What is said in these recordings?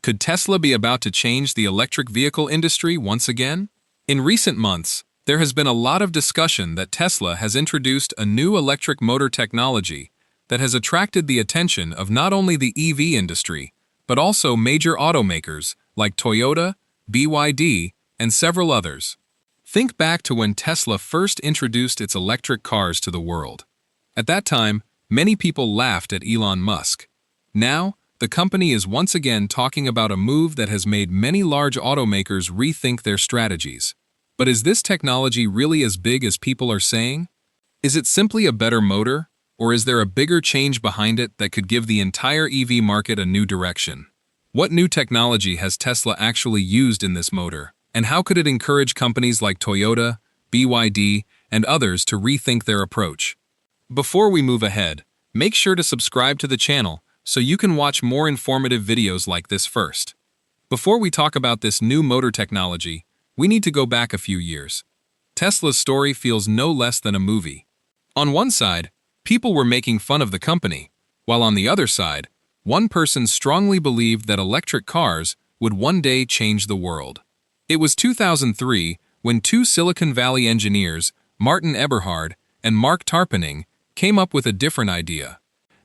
Could Tesla be about to change the electric vehicle industry once again? In recent months, there has been a lot of discussion that Tesla has introduced a new electric motor technology that has attracted the attention of not only the EV industry, but also major automakers like Toyota, BYD, and several others. Think back to when Tesla first introduced its electric cars to the world. At that time, many people laughed at Elon Musk. Now, the company is once again talking about a move that has made many large automakers rethink their strategies. But is this technology really as big as people are saying? Is it simply a better motor, or is there a bigger change behind it that could give the entire EV market a new direction? What new technology has Tesla actually used in this motor, and how could it encourage companies like Toyota, BYD, and others to rethink their approach? Before we move ahead, make sure to subscribe to the channel so you can watch more informative videos like this first. Before we talk about this new motor technology, we need to go back a few years. Tesla's story feels no less than a movie. On one side, people were making fun of the company, while on the other side, one person strongly believed that electric cars would one day change the world. It was 2003 when two Silicon Valley engineers, Martin Eberhard and Mark Tarpenning, came up with a different idea.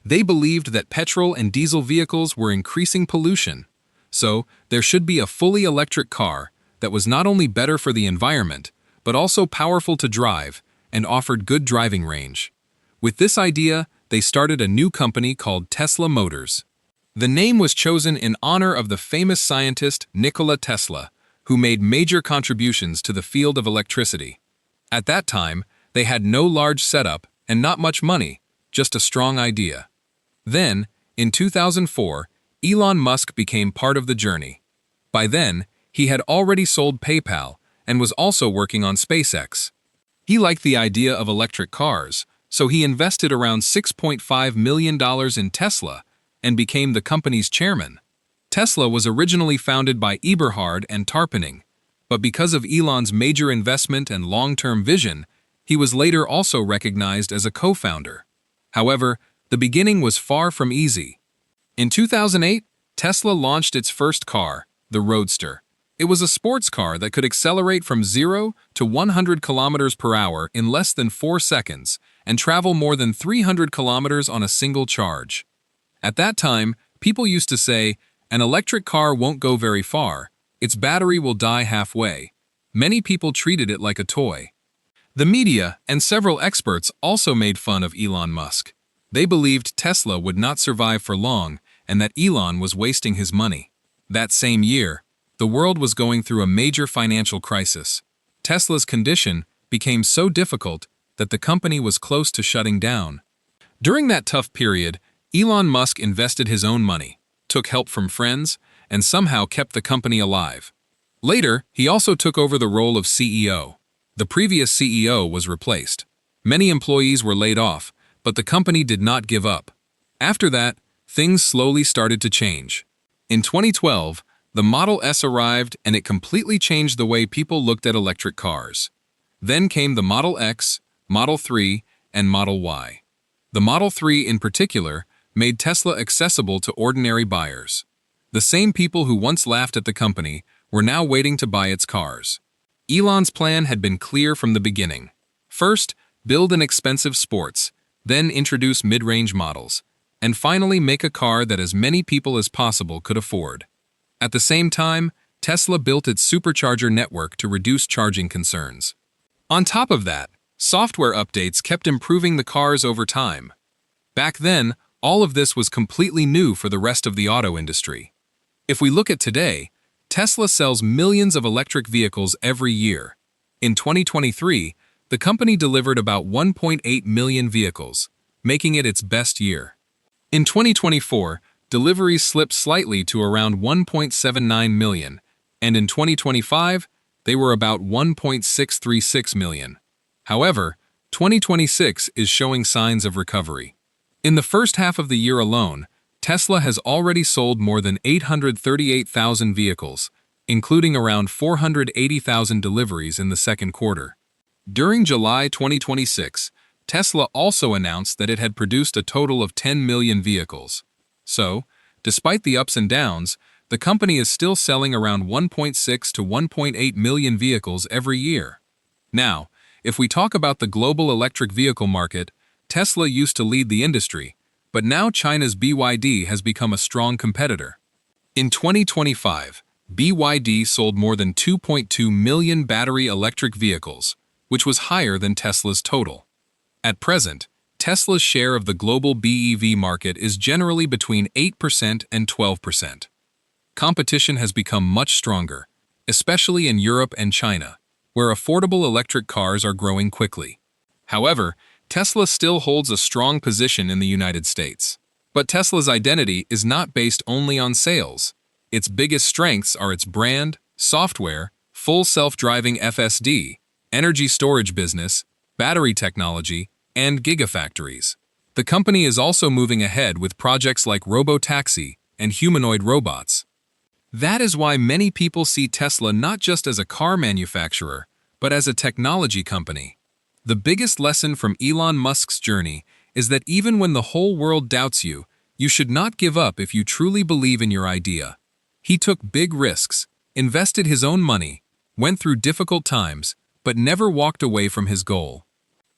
They believed that petrol and diesel vehicles were increasing pollution, so there should be a fully electric car that was not only better for the environment, but also powerful to drive and offered good driving range. With this idea, they started a new company called Tesla Motors. The name was chosen in honor of the famous scientist Nikola Tesla, who made major contributions to the field of electricity. At that time, they had no large setup and not much money, just a strong idea. Then, in 2004, Elon Musk became part of the journey. By then, he had already sold PayPal and was also working on SpaceX. He liked the idea of electric cars, so he invested around $6.5 million in Tesla and became the company's chairman. Tesla was originally founded by Eberhard and Tarpenning, but because of Elon's major investment and long-term vision, he was later also recognized as a co-founder. However, the beginning was far from easy. In 2008, Tesla launched its first car, the Roadster. It was a sports car that could accelerate from 0 to 100 kilometers per hour in less than 4 seconds and travel more than 300 kilometers on a single charge. At that time, people used to say, "An electric car won't go very far. Its battery will die halfway." Many people treated it like a toy. The media and several experts also made fun of Elon Musk. They believed Tesla would not survive for long and that Elon was wasting his money. That same year, the world was going through a major financial crisis. Tesla's condition became so difficult that the company was close to shutting down. During that tough period, Elon Musk invested his own money, took help from friends, and somehow kept the company alive. Later, he also took over the role of CEO. The previous CEO was replaced. Many employees were laid off, but the company did not give up. After that, things slowly started to change. In 2012, the Model S arrived and it completely changed the way people looked at electric cars. Then came the Model X, Model 3, and Model Y. The Model 3 in particular made Tesla accessible to ordinary buyers. The same people who once laughed at the company were now waiting to buy its cars. Elon's plan had been clear from the beginning. First, build an expensive sports, then introduce mid-range models, and finally make a car that as many people as possible could afford. At the same time, Tesla built its supercharger network to reduce charging concerns. On top of that, software updates kept improving the cars over time. Back then, all of this was completely new for the rest of the auto industry. If we look at today, Tesla sells millions of electric vehicles every year. In 2023, the company delivered about 1.8 million vehicles, making it its best year. In 2024, deliveries slipped slightly to around 1.79 million, and in 2025, they were about 1.636 million. However, 2026 is showing signs of recovery. In the first half of the year alone, Tesla has already sold more than 838,000 vehicles, including around 480,000 deliveries in the second quarter. During July 2026, Tesla also announced that it had produced a total of 10 million vehicles. So, despite the ups and downs, the company is still selling around 1.6 to 1.8 million vehicles every year. Now, if we talk about the global electric vehicle market, Tesla used to lead the industry, but now China's BYD has become a strong competitor. In 2025, BYD sold more than 2.2 million battery electric vehicles, which was higher than Tesla's total. At present, Tesla's share of the global BEV market is generally between 8% and 12%. Competition has become much stronger, especially in Europe and China, where affordable electric cars are growing quickly. However, Tesla still holds a strong position in the United States. But Tesla's identity is not based only on sales. Its biggest strengths are its brand, software, full self-driving FSD, energy storage business, battery technology, and gigafactories. The company is also moving ahead with projects like robotaxi and humanoid robots. That is why many people see Tesla not just as a car manufacturer, but as a technology company. The biggest lesson from Elon Musk's journey is that even when the whole world doubts you, you should not give up if you truly believe in your idea. He took big risks, invested his own money, went through difficult times, but never walked away from his goal.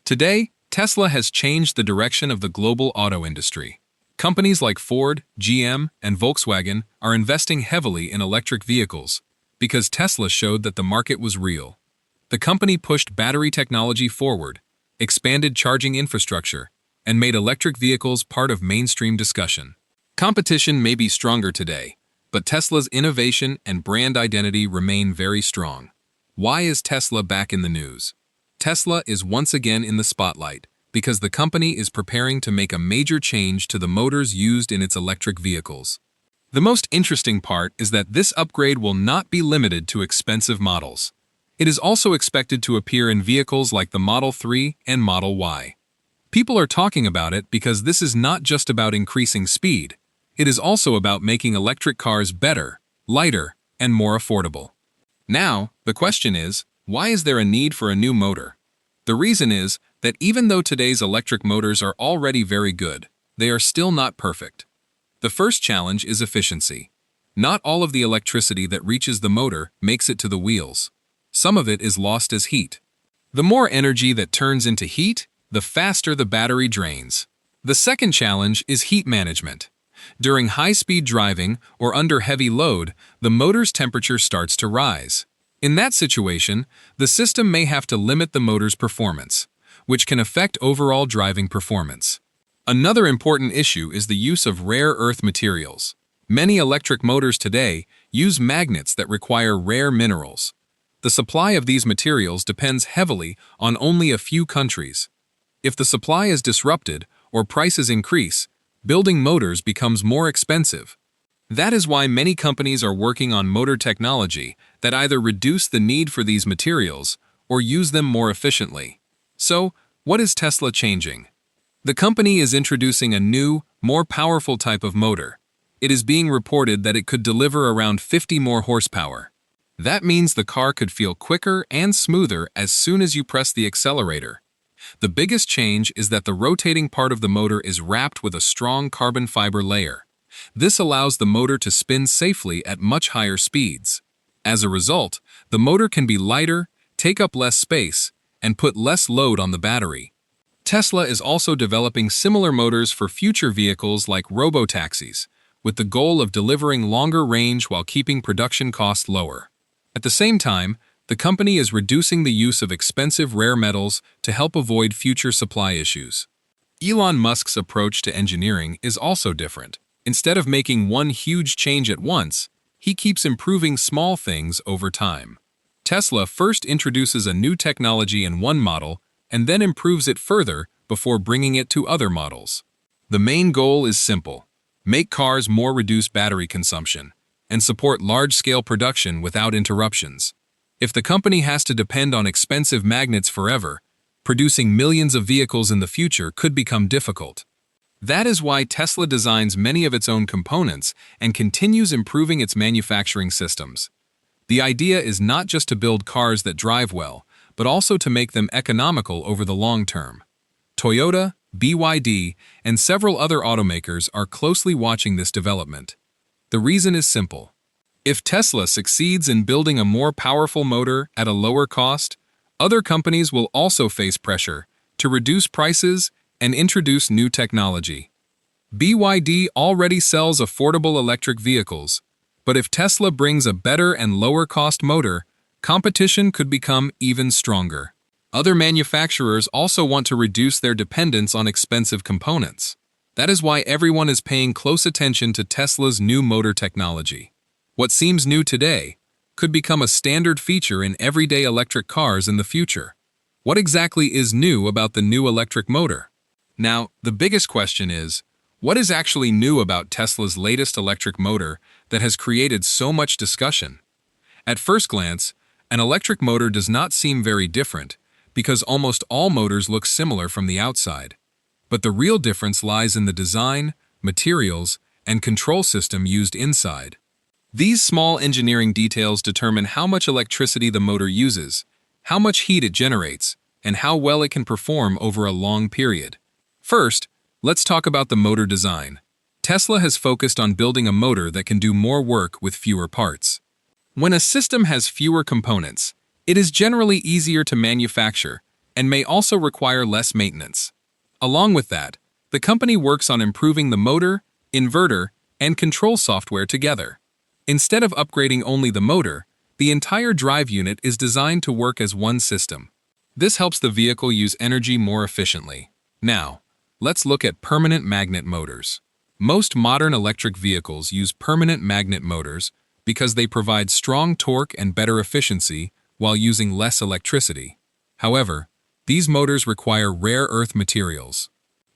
Today, Tesla has changed the direction of the global auto industry. Companies like Ford, GM, and Volkswagen are investing heavily in electric vehicles because Tesla showed that the market was real. The company pushed battery technology forward, expanded charging infrastructure, and made electric vehicles part of mainstream discussion. Competition may be stronger today, but Tesla's innovation and brand identity remain very strong. Why is Tesla back in the news? Tesla is once again in the spotlight because the company is preparing to make a major change to the motors used in its electric vehicles. The most interesting part is that this upgrade will not be limited to expensive models. It is also expected to appear in vehicles like the Model 3 and Model Y. People are talking about it because this is not just about increasing speed. It is also about making electric cars better, lighter, and more affordable. Now, the question is, why is there a need for a new motor? The reason is that even though today's electric motors are already very good, they are still not perfect. The first challenge is efficiency. Not all of the electricity that reaches the motor makes it to the wheels. Some of it is lost as heat. The more energy that turns into heat, the faster the battery drains. The second challenge is heat management. During high-speed driving or under heavy load, the motor's temperature starts to rise. In that situation, the system may have to limit the motor's performance, which can affect overall driving performance. Another important issue is the use of rare earth materials. Many electric motors today use magnets that require rare minerals. The supply of these materials depends heavily on only a few countries. If the supply is disrupted or prices increase, building motors becomes more expensive. That is why many companies are working on motor technology that either reduce the need for these materials or use them more efficiently. So, what is Tesla changing? The company is introducing a new, more powerful type of motor. It is being reported that it could deliver around 50 more horsepower. That means the car could feel quicker and smoother as soon as you press the accelerator. The biggest change is that the rotating part of the motor is wrapped with a strong carbon fiber layer. This allows the motor to spin safely at much higher speeds. As a result, the motor can be lighter, take up less space, and put less load on the battery. Tesla is also developing similar motors for future vehicles like robotaxis, with the goal of delivering longer range while keeping production costs lower. At the same time, the company is reducing the use of expensive rare metals to help avoid future supply issues. Elon Musk's approach to engineering is also different. Instead of making one huge change at once, he keeps improving small things over time. Tesla first introduces a new technology in one model and then improves it further before bringing it to other models. The main goal is simple: make cars more reduce battery consumption and support large-scale production without interruptions. If the company has to depend on expensive magnets forever, producing millions of vehicles in the future could become difficult. That is why Tesla designs many of its own components and continues improving its manufacturing systems. The idea is not just to build cars that drive well, but also to make them economical over the long term. Toyota, BYD, and several other automakers are closely watching this development. The reason is simple: If Tesla succeeds in building a more powerful motor at a lower cost, other companies will also face pressure to reduce prices and introduce new technology. BYD already sells affordable electric vehicles, but if Tesla brings a better and lower-cost motor, competition could become even stronger. Other manufacturers also want to reduce their dependence on expensive components. That is why everyone is paying close attention to Tesla's new motor technology. What seems new today could become a standard feature in everyday electric cars in the future. What exactly is new about the new electric motor? Now, the biggest question is, what is actually new about Tesla's latest electric motor that has created so much discussion? At first glance, an electric motor does not seem very different because almost all motors look similar from the outside. But the real difference lies in the design, materials, and control system used inside. These small engineering details determine how much electricity the motor uses, how much heat it generates, and how well it can perform over a long period. First, let's talk about the motor design. Tesla has focused on building a motor that can do more work with fewer parts. When a system has fewer components, it is generally easier to manufacture and may also require less maintenance. Along with that, the company works on improving the motor, inverter, and control software together. Instead of upgrading only the motor, the entire drive unit is designed to work as one system. This helps the vehicle use energy more efficiently. Now, let's look at permanent magnet motors. Most modern electric vehicles use permanent magnet motors because they provide strong torque and better efficiency while using less electricity. However, these motors require rare earth materials.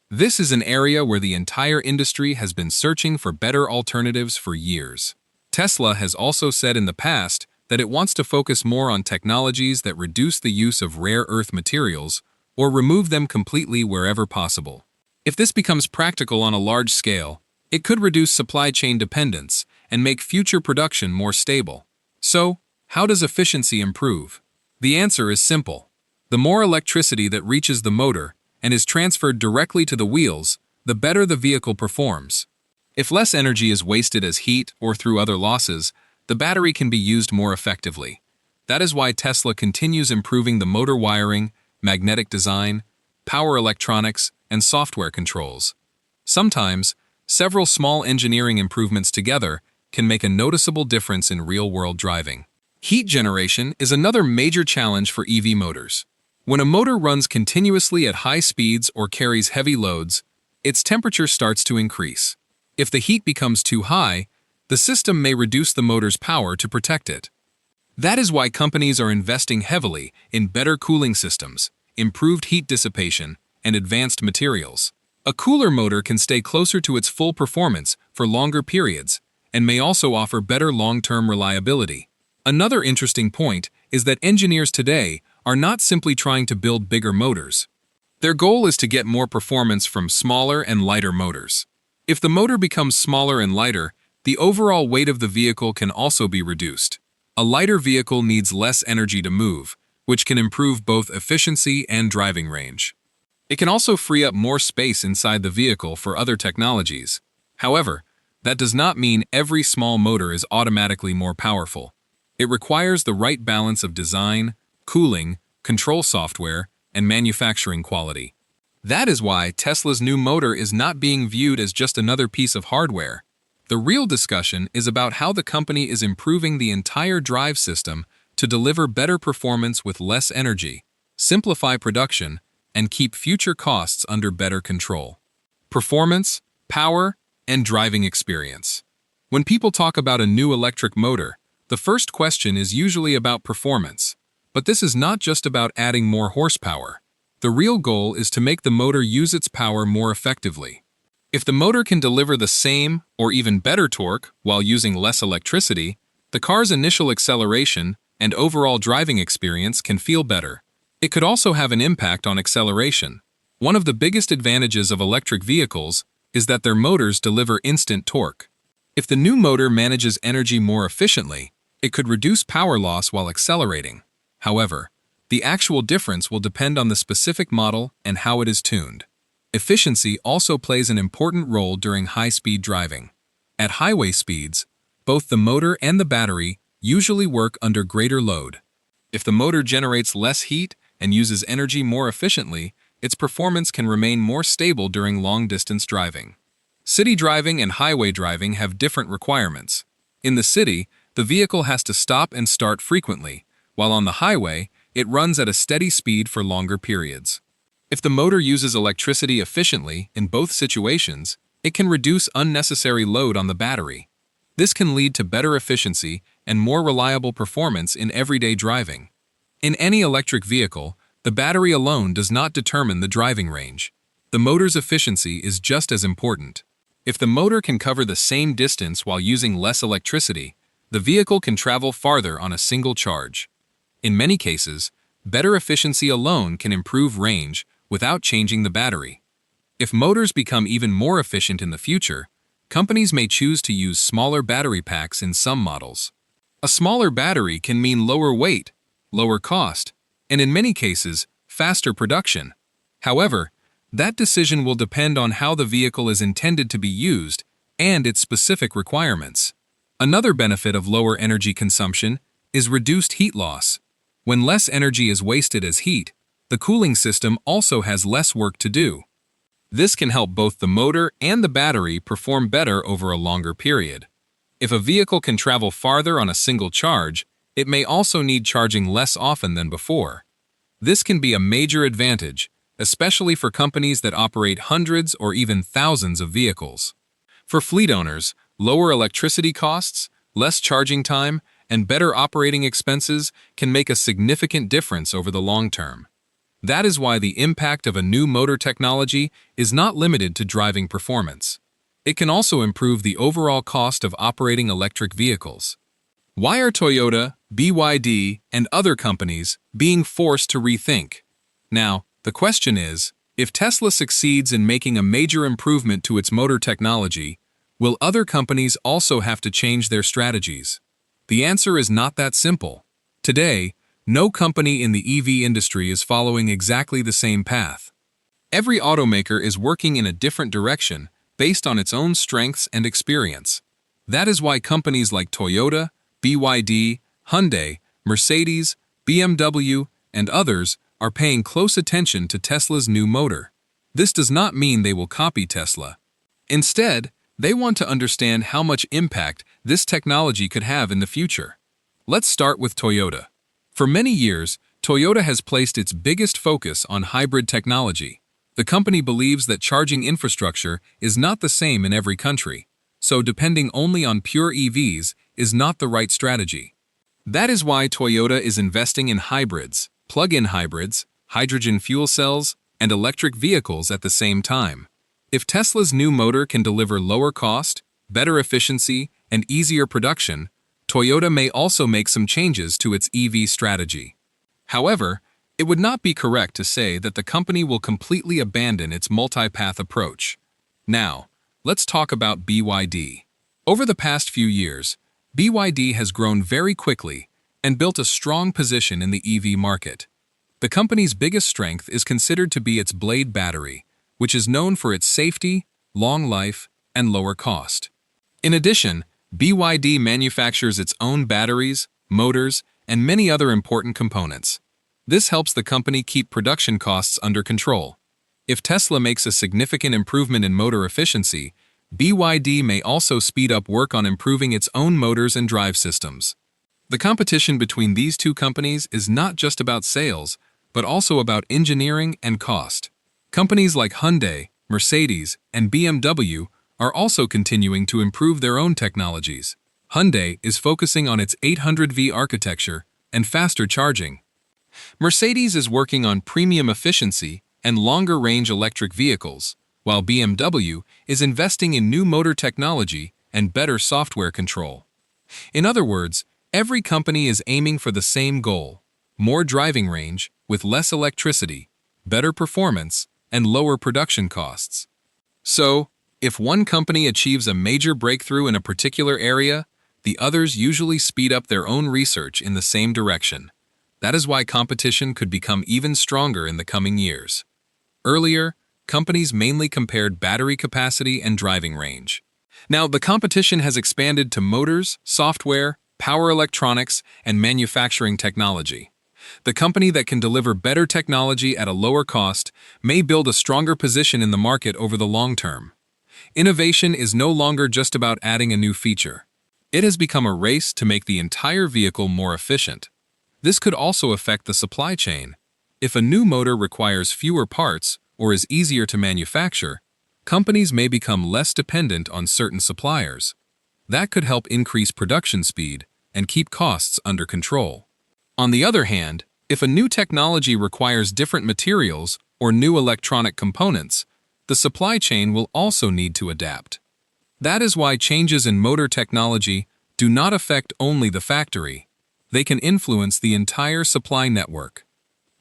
This is an area where the entire industry has been searching for better alternatives for years. Tesla has also said in the past that it wants to focus more on technologies that reduce the use of rare earth materials or remove them completely wherever possible. If this becomes practical on a large scale, it could reduce supply chain dependence and make future production more stable. So, how does efficiency improve? The answer is simple. The more electricity that reaches the motor and is transferred directly to the wheels, the better the vehicle performs. If less energy is wasted as heat or through other losses, the battery can be used more effectively. That is why Tesla continues improving the motor wiring, magnetic design, power electronics, and software controls. Sometimes, several small engineering improvements together can make a noticeable difference in real-world driving. Heat generation is another major challenge for EV motors. When a motor runs continuously at high speeds or carries heavy loads, its temperature starts to increase. If the heat becomes too high, the system may reduce the motor's power to protect it. That is why companies are investing heavily in better cooling systems, improved heat dissipation, and advanced materials. A cooler motor can stay closer to its full performance for longer periods and may also offer better long-term reliability. Another interesting point is that engineers today are not simply trying to build bigger motors. Their goal is to get more performance from smaller and lighter motors. If the motor becomes smaller and lighter, the overall weight of the vehicle can also be reduced. A lighter vehicle needs less energy to move, which can improve both efficiency and driving range. It can also free up more space inside the vehicle for other technologies. However, that does not mean every small motor is automatically more powerful. It requires the right balance of design, cooling, control software, and manufacturing quality. That is why Tesla's new motor is not being viewed as just another piece of hardware. The real discussion is about how the company is improving the entire drive system to deliver better performance with less energy, simplify production, and keep future costs under better control. Performance, power, and driving experience. When people talk about a new electric motor, the first question is usually about performance. But this is not just about adding more horsepower. The real goal is to make the motor use its power more effectively. If the motor can deliver the same or even better torque while using less electricity, the car's initial acceleration and overall driving experience can feel better. It could also have an impact on acceleration. One of the biggest advantages of electric vehicles is that their motors deliver instant torque. If the new motor manages energy more efficiently, it could reduce power loss while accelerating. However, the actual difference will depend on the specific model and how it is tuned. Efficiency also plays an important role during high-speed driving. At highway speeds, Both the motor and the battery usually work under greater load. If the motor generates less heat and uses energy more efficiently, its performance can remain more stable during long-distance driving. City driving and highway driving have different requirements. In the city, the vehicle has to stop and start frequently, while on the highway, it runs at a steady speed for longer periods. If the motor uses electricity efficiently in both situations, it can reduce unnecessary load on the battery. This can lead to better efficiency and more reliable performance in everyday driving. In any electric vehicle, the battery alone does not determine the driving range. The motor's efficiency is just as important. If the motor can cover the same distance while using less electricity, the vehicle can travel farther on a single charge. In many cases, better efficiency alone can improve range without changing the battery. If motors become even more efficient in the future, companies may choose to use smaller battery packs in some models. A smaller battery can mean lower weight, lower cost, and in many cases, faster production. However, that decision will depend on how the vehicle is intended to be used and its specific requirements. Another benefit of lower energy consumption is reduced heat loss. When less energy is wasted as heat, the cooling system also has less work to do. This can help both the motor and the battery perform better over a longer period. If a vehicle can travel farther on a single charge, it may also need charging less often than before. This can be a major advantage, especially for companies that operate hundreds or even thousands of vehicles. For fleet owners, lower electricity costs, less charging time, and better operating expenses can make a significant difference over the long term. That is why the impact of a new motor technology is not limited to driving performance. It can also improve the overall cost of operating electric vehicles. Why are Toyota, BYD, and other companies being forced to rethink? Now, the question is, if Tesla succeeds in making a major improvement to its motor technology, will other companies also have to change their strategies? The answer is not that simple. Today, no company in the EV industry is following exactly the same path. Every automaker is working in a different direction based on its own strengths and experience. That is why companies like Toyota, BYD, Hyundai, Mercedes, BMW, and others are paying close attention to Tesla's new motor. This does not mean they will copy Tesla. Instead, they want to understand how much impact this technology could have in the future. Let's start with Toyota. For many years, Toyota has placed its biggest focus on hybrid technology. The company believes that charging infrastructure is not the same in every country, so depending only on pure EVs is not the right strategy. That is why Toyota is investing in hybrids, plug-in hybrids, hydrogen fuel cells, and electric vehicles at the same time. If Tesla's new motor can deliver lower cost, better efficiency, and easier production, Toyota may also make some changes to its EV strategy. However, it would not be correct to say that the company will completely abandon its multi-path approach. Now, let's talk about BYD. Over the past few years, BYD has grown very quickly and built a strong position in the EV market. The company's biggest strength is considered to be its Blade battery, which is known for its safety, long life, and lower cost. In addition, BYD manufactures its own batteries, motors, and many other important components. This helps the company keep production costs under control. If Tesla makes a significant improvement in motor efficiency, BYD may also speed up work on improving its own motors and drive systems. The competition between these two companies is not just about sales, but also about engineering and cost. Companies like Hyundai, Mercedes, and BMW are also continuing to improve their own technologies. Hyundai is focusing on its 800V architecture and faster charging. Mercedes is working on premium efficiency and longer-range electric vehicles, while BMW is investing in new motor technology and better software control. In other words, every company is aiming for the same goal: more driving range with less electricity, better performance, and lower production costs. So, if one company achieves a major breakthrough in a particular area, the others usually speed up their own research in the same direction. That is why competition could become even stronger in the coming years. Earlier, companies mainly compared battery capacity and driving range. Now, the competition has expanded to motors, software, power electronics, and manufacturing technology. The company that can deliver better technology at a lower cost may build a stronger position in the market over the long term. Innovation is no longer just about adding a new feature. It has become a race to make the entire vehicle more efficient. This could also affect the supply chain. If a new motor requires fewer parts or is easier to manufacture, companies may become less dependent on certain suppliers. That could help increase production speed and keep costs under control. On the other hand, if a new technology requires different materials or new electronic components, the supply chain will also need to adapt. That is why changes in motor technology do not affect only the factory. They can influence the entire supply network.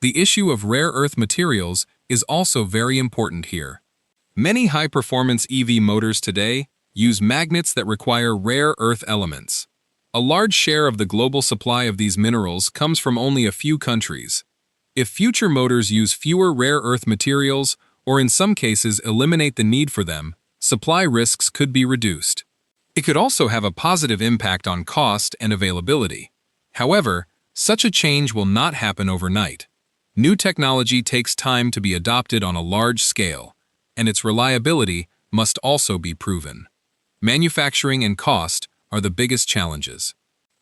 The issue of rare earth materials is also very important here. Many high-performance EV motors today use magnets that require rare earth elements. A large share of the global supply of these minerals comes from only a few countries. If future motors use fewer rare earth materials, or in some cases eliminate the need for them, supply risks could be reduced. It could also have a positive impact on cost and availability. However, such a change will not happen overnight. New technology takes time to be adopted on a large scale, and its reliability must also be proven. Manufacturing and cost are the biggest challenges.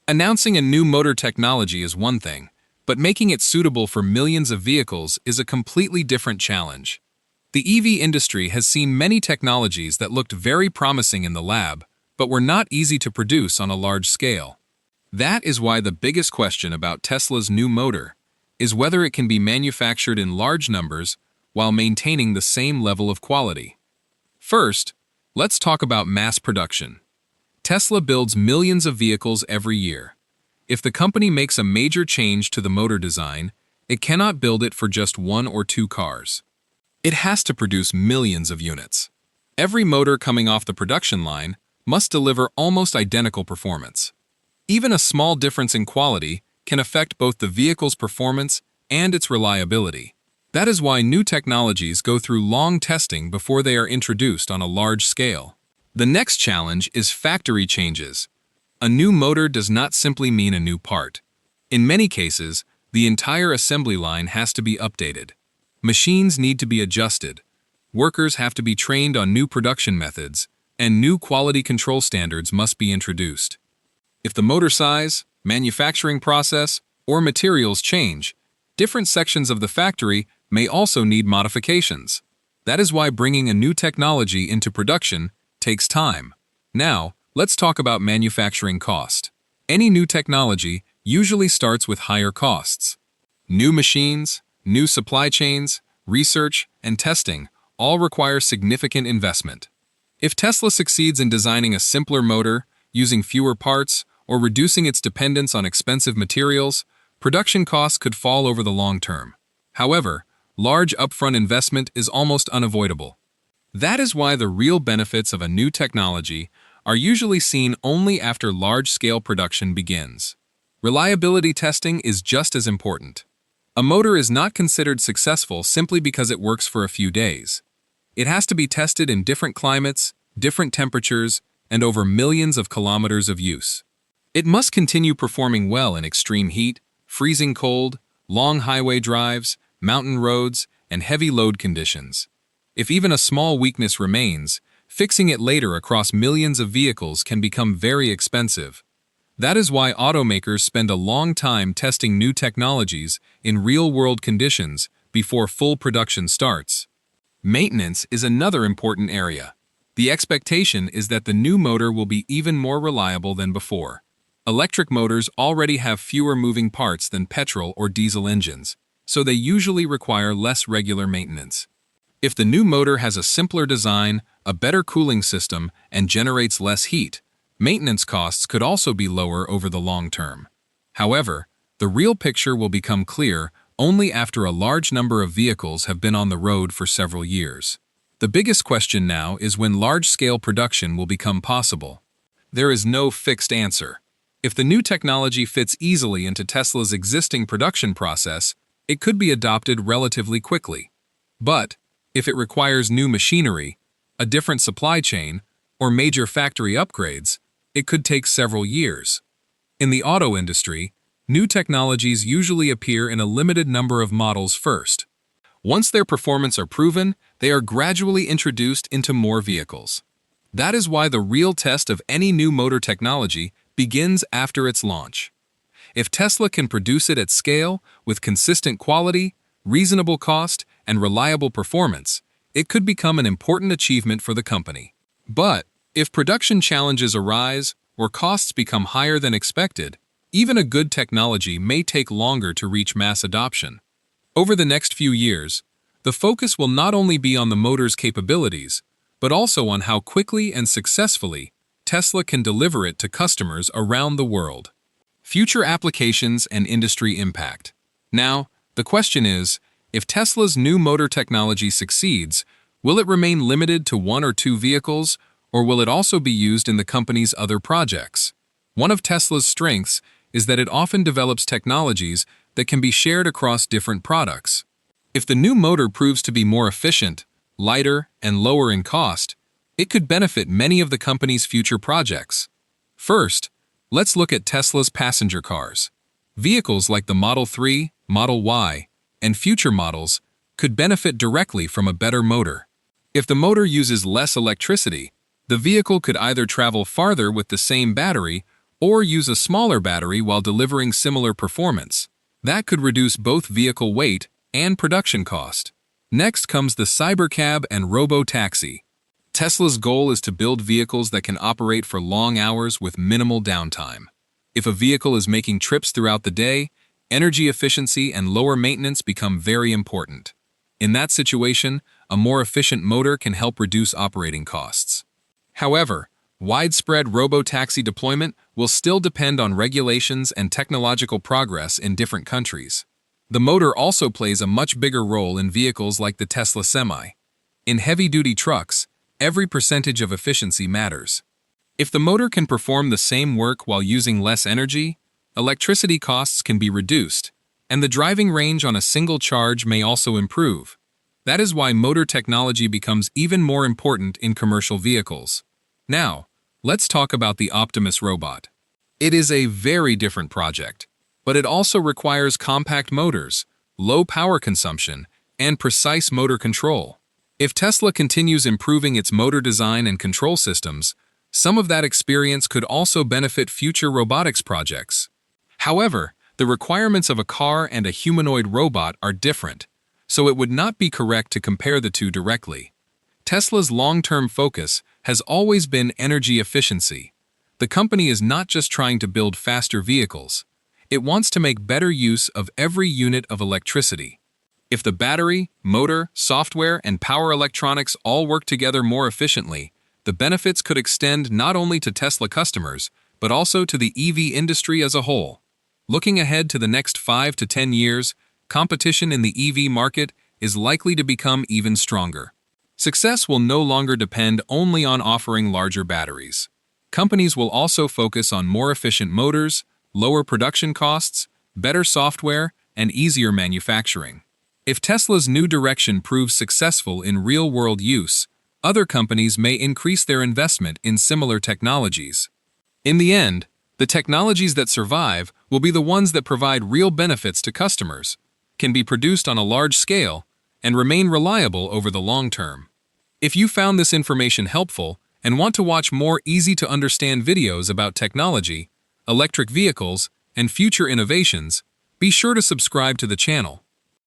Announcing a new motor technology is one thing, but making it suitable for millions of vehicles is a completely different challenge. The EV industry has seen many technologies that looked very promising in the lab, but were not easy to produce on a large scale. That is why the biggest question about Tesla's new motor is whether it can be manufactured in large numbers while maintaining the same level of quality. First, let's talk about mass production. Tesla builds millions of vehicles every year. If the company makes a major change to the motor design, it cannot build it for just one or two cars. It has to produce millions of units. Every motor coming off the production line must deliver almost identical performance. Even a small difference in quality can affect both the vehicle's performance and its reliability. That is why new technologies go through long testing before they are introduced on a large scale. The next challenge is factory changes. A new motor does not simply mean a new part. In many cases, the entire assembly line has to be updated. Machines need to be adjusted. Workers have to be trained on new production methods, and new quality control standards must be introduced. If the motor size, manufacturing process, or materials change, different sections of the factory may also need modifications. That is why bringing a new technology into production takes time. Now, let's talk about manufacturing cost. Any new technology usually starts with higher costs. New machines, new supply chains, research, and testing all require significant investment. If Tesla succeeds in designing a simpler motor, using fewer parts, or reducing its dependence on expensive materials, production costs could fall over the long term. However, large upfront investment is almost unavoidable. That is why the real benefits of a new technology are usually seen only after large-scale production begins. Reliability testing is just as important. A motor is not considered successful simply because it works for a few days. It has to be tested in different climates, different temperatures, and over millions of kilometers of use. It must continue performing well in extreme heat, freezing cold, long highway drives, mountain roads, and heavy load conditions. If even a small weakness remains, fixing it later across millions of vehicles can become very expensive. That is why automakers spend a long time testing new technologies in real-world conditions before full production starts. Maintenance is another important area. The expectation is that the new motor will be even more reliable than before. Electric motors already have fewer moving parts than petrol or diesel engines, so they usually require less regular maintenance. If the new motor has a simpler design, a better cooling system, and generates less heat, maintenance costs could also be lower over the long term. However, the real picture will become clear only after a large number of vehicles have been on the road for several years. The biggest question now is when large-scale production will become possible. There is no fixed answer. If the new technology fits easily into Tesla's existing production process, it could be adopted relatively quickly. But if it requires new machinery, a different supply chain, or major factory upgrades, it could take several years. In the auto industry, new technologies usually appear in a limited number of models first. Once their performance are proven, they are gradually introduced into more vehicles. That is why the real test of any new motor technology begins after its launch. If Tesla can produce it at scale, with consistent quality, reasonable cost, and reliable performance, it could become an important achievement for the company. But if production challenges arise or costs become higher than expected, even a good technology may take longer to reach mass adoption. Over the next few years, the focus will not only be on the motor's capabilities, but also on how quickly and successfully Tesla can deliver it to customers around the world. Future applications and industry impact. Now, the question is, if Tesla's new motor technology succeeds, will it remain limited to one or two vehicles, or will it also be used in the company's other projects? One of Tesla's strengths is that it often develops technologies that can be shared across different products. If the new motor proves to be more efficient, lighter, and lower in cost, it could benefit many of the company's future projects. First, let's look at Tesla's passenger cars. Vehicles like the Model 3, Model Y, and future models could benefit directly from a better motor. If the motor uses less electricity, the vehicle could either travel farther with the same battery or use a smaller battery while delivering similar performance. That could reduce both vehicle weight and production cost. Next comes the Cybercab and Robo-Taxi. Tesla's goal is to build vehicles that can operate for long hours with minimal downtime. If a vehicle is making trips throughout the day, energy efficiency and lower maintenance become very important. In that situation, a more efficient motor can help reduce operating costs. However, widespread robo-taxi deployment will still depend on regulations and technological progress in different countries. The motor also plays a much bigger role in vehicles like the Tesla Semi. In heavy-duty trucks, every percentage of efficiency matters. If the motor can perform the same work while using less energy, electricity costs can be reduced, and the driving range on a single charge may also improve. That is why motor technology becomes even more important in commercial vehicles. Now, let's talk about the Optimus robot. It is a very different project, but it also requires compact motors, low power consumption, and precise motor control. If Tesla continues improving its motor design and control systems, some of that experience could also benefit future robotics projects. However, the requirements of a car and a humanoid robot are different, so it would not be correct to compare the two directly. Tesla's long-term focus has always been energy efficiency. The company is not just trying to build faster vehicles. It wants to make better use of every unit of electricity. If the battery, motor, software, and power electronics all work together more efficiently, the benefits could extend not only to Tesla customers, but also to the EV industry as a whole. Looking ahead to the next 5 to 10 years, competition in the EV market is likely to become even stronger. Success will no longer depend only on offering larger batteries. Companies will also focus on more efficient motors, lower production costs, better software, and easier manufacturing. If Tesla's new direction proves successful in real-world use, other companies may increase their investment in similar technologies. In the end, the technologies that survive will be the ones that provide real benefits to customers, can be produced on a large scale, and remain reliable over the long term. If you found this information helpful and want to watch more easy-to-understand videos about technology, electric vehicles, and future innovations, be sure to subscribe to the channel.